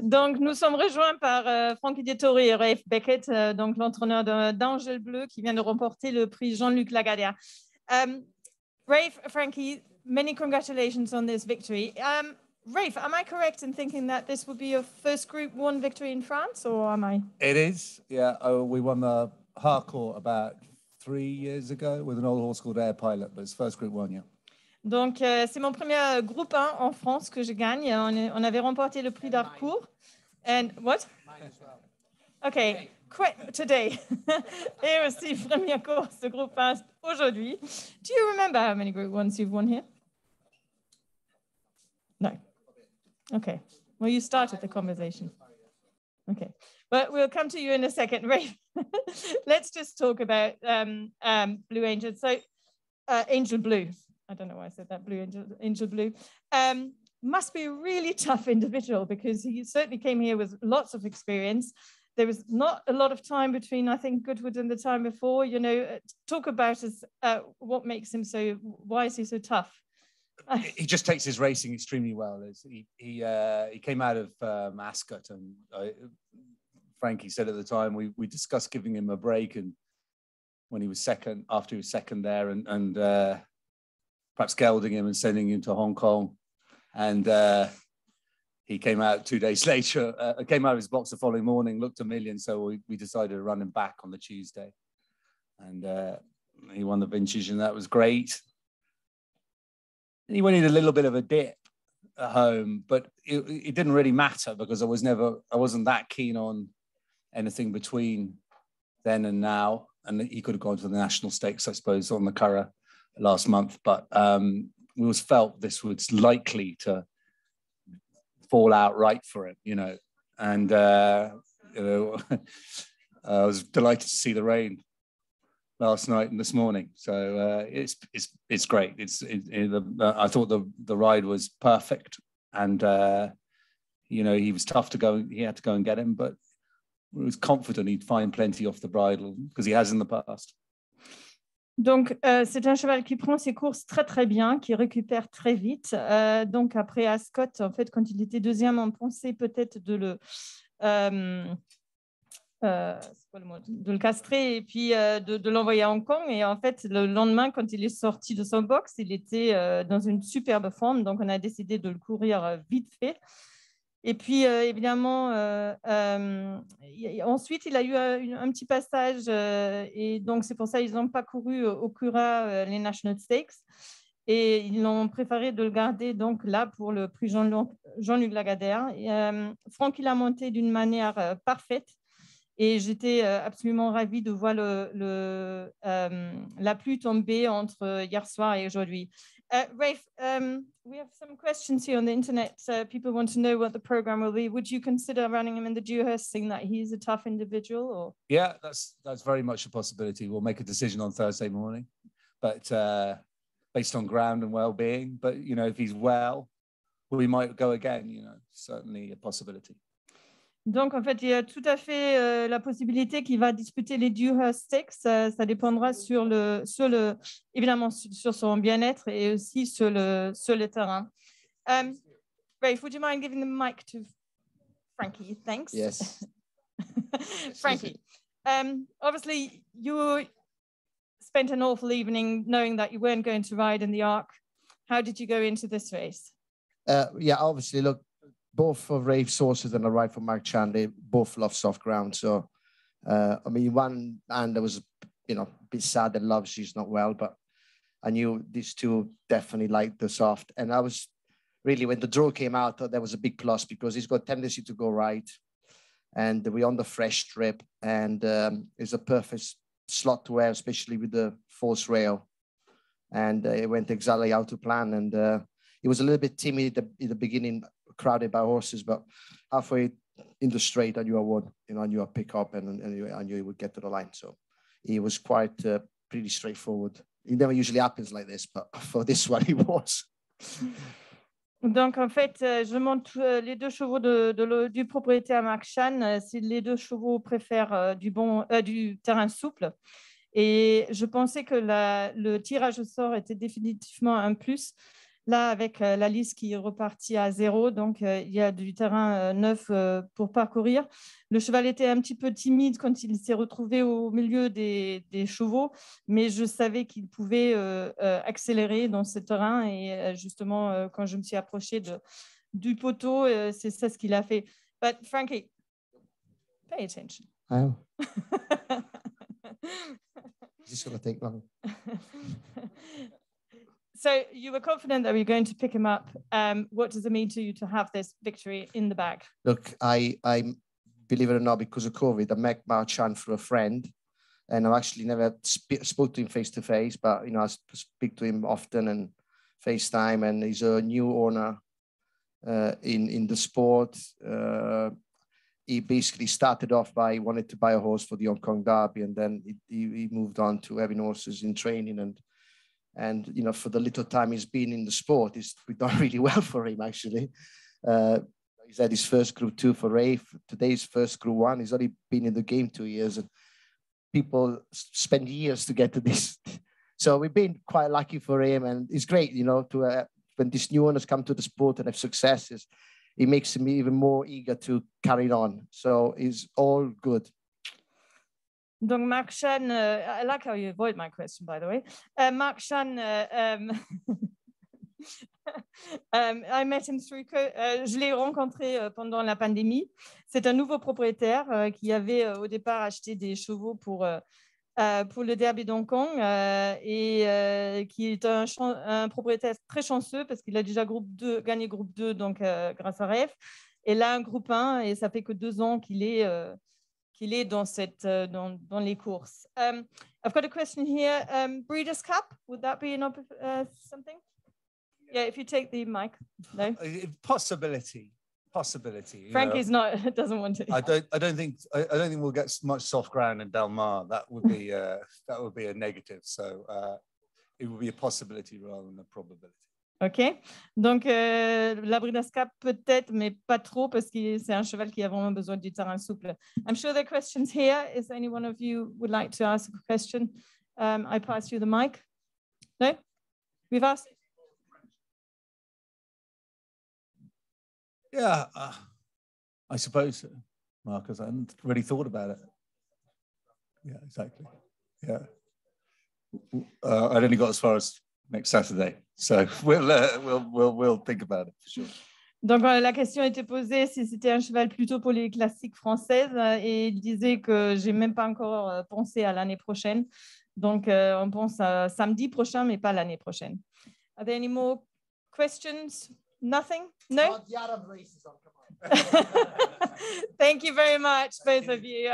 Donc, nous sommes rejoints par Frankie Dettori et Rafe Beckett, donc l'entraîneur d'Angel Bleu qui vient de remporter le prix Jean-Luc Lagardère. Rafe, Frankie, many congratulations on this victory. Rafe, am I correct in thinking that this would be your first Group 1 victory in France, or am I? It is, yeah. We won the Harcourt about 3 years ago with an old horse called Air Pilot, but it's first Group 1, yeah. Donc, c'est mon premier groupe 1 en France que je gagne. On avait remporté le prix d'Harcourt. And what? Mine as well. Okay, today. Et aussi, première course de groupe 1 aujourd'hui. Do you remember how many Group 1s you've won here? No. Okay. Well, you started the conversation. Okay. But we'll come to you in a second. Right. Let's just talk about Blue Angel. So, Angel Blue. I don't know why I said that, Angel Blue. Must be a really tough individual because he certainly came here with lots of experience. There was not a lot of time between, I think, Goodwood and the time before. You know, talk about what makes him so, why is he so tough? He just takes his racing extremely well. He came out of Ascot, and Frankie said at the time, we discussed giving him a break, and when he was second, after he was second there, and perhaps gelding him and sending him to Hong Kong. And he came out 2 days later, came out of his box the following morning, looked a million. So we decided to run him back on the Tuesday. And he won the vintage, and that was great. And he went in a little bit of a dip at home, but it didn't really matter because I wasn't that keen on anything between then and now. And he could have gone to the national stakes, I suppose, on the Curragh last month. But we always felt this was likely to fall out right for him, you know. And you know, I was delighted to see the rain last night and this morning. So it's great. I thought the ride was perfect, and you know, he was tough to go. He had to go and get him, but I was confident he'd find plenty off the bridle because he has in the past. Donc, c'est un cheval qui prend ses courses très, très bien, qui récupère très vite. Donc, après Ascot, en fait, quand il était deuxième, on pensait peut-être de le castrer et puis de l'envoyer à Hong Kong. Et en fait, le lendemain, quand il est sorti de son box, il était dans une superbe forme. Donc, on a décidé de le courir vite fait. Et puis, évidemment, ensuite, il a eu un petit passage et donc, c'est pour ça qu'ils n'ont pas couru au Curragh les National Stakes et ils ont préféré de le garder donc là pour le prix Jean-Luc Lagardère. Franck, il a monté d'une manière parfaite et j'étais absolument ravie de voir la pluie tomber entre hier soir et aujourd'hui. Rafe, we have some questions here on the internet. People want to know what the program will be. Would you consider running him in the Dewhurst, seeing that he's a tough individual? Or? Yeah, that's very much a possibility. We'll make a decision on Thursday morning, but based on ground and well-being. But you know, if he's well, we might go again. You know, certainly a possibility. Donc, en fait, il y a tout à fait la possibilité qu'il va disputer les Dewhurst Stakes. Ça dépendra évidemment sur son bien-être et aussi sur le terrain. Rafe, would you mind giving the mic to Frankie? Thanks. Yes. Frankie, obviously you spent an awful evening knowing that you weren't going to ride in the Arc. How did you go into this race? Yeah, obviously, look, both of Rafe's horses and a ride for Mark Chan, they both love soft ground. So, I mean, one, and I was, you know, a bit sad that Love she's not well, but I knew these two definitely liked the soft. And I was really, when the draw came out, I thought that was a big plus because he's got tendency to go right. And we're on the fresh strip, and it's a perfect slot to wear, especially with the false rail. And it went exactly how to plan. And it was a little bit timid at the beginning, crowded by horses, but halfway in the straight, I knew I would, you know, I knew I'd pick up and I knew he would get to the line. So he was quite pretty straightforward. It never usually happens like this, but for this one, he was. Donc, en fait, je monte les deux chevaux du propriétaire Mark Chan. Les deux chevaux préfèrent du terrain souple. Et je pensais que le tirage au sort était définitivement un plus. là, avec la liste qui est repartie à 0, donc il y a du terrain neuf pour parcourir. Le cheval était un petit peu timide quand il s'est retrouvé au milieu des chevaux, mais je savais qu'il pouvait accélérer dans ce terrain. Et justement, quand je me suis approchée du poteau, c'est ça ce qu'il a fait. But Frankie, pay attention. Oh. Just going to take long. So you were confident that we were going to pick him up. What does it mean to you to have this victory in the bag? Look, I believe it or not, because of COVID, I met Marchand for a friend, and I've actually never spoke to him face to face, but I speak to him often and FaceTime, and he's a new owner in the sport. He basically started off by wanted to buy a horse for the Hong Kong Derby, and then he moved on to having horses in training, and for the little time he's been in the sport, we've done really well for him actually. He's had his first Group 2 for Rafe, today's first Group 1. He's only been in the game 2 years, and people spend years to get to this. So we've been quite lucky for him, and it's great, to when these new owners come to the sport and have successes. It makes me even more eager to carry on. So it's all good. Donc, Mark Shan, I like how you avoid my question, by the way. Mark Shan, I met him through, je l'ai rencontré pendant la pandémie. C'est un nouveau propriétaire qui avait au départ acheté des chevaux pour le Derby d'Hong Kong et qui est un propriétaire très chanceux parce qu'il a déjà gagné Groupe 2 donc, grâce à REF. Et là, un Groupe 1, et ça fait que 2 ans qu'il est dans les courses. I've got a question here. Breeders' Cup, would that be something? Yeah, if you take the mic. No? Possibility. Frankie's doesn't want to. I don't think we'll get much soft ground in Del Mar. That would be a negative. So it would be a possibility rather than a probability. OK. Donc, la Breeders' Cup peut-être, mais pas trop parce que c'est un cheval qui a vraiment besoin du terrain souple. I'm sure there are questions here. Is any one of you would like to ask a question? I pass you the mic. No? We've asked. Yeah, I suppose, Marcus. I hadn't really thought about it. Yeah, exactly. Yeah, I'd only got as far as next Saturday, so we'll think about it for sure. Donc la question était posée si c'était un cheval plutôt pour les classiques françaises et il disait que j'ai même pas encore pensé à l'année prochaine. Donc on pense à samedi prochain, mais pas l'année prochaine. Are there any more questions? Nothing? No? The Arab races on, come on. Thank you very much, both of you.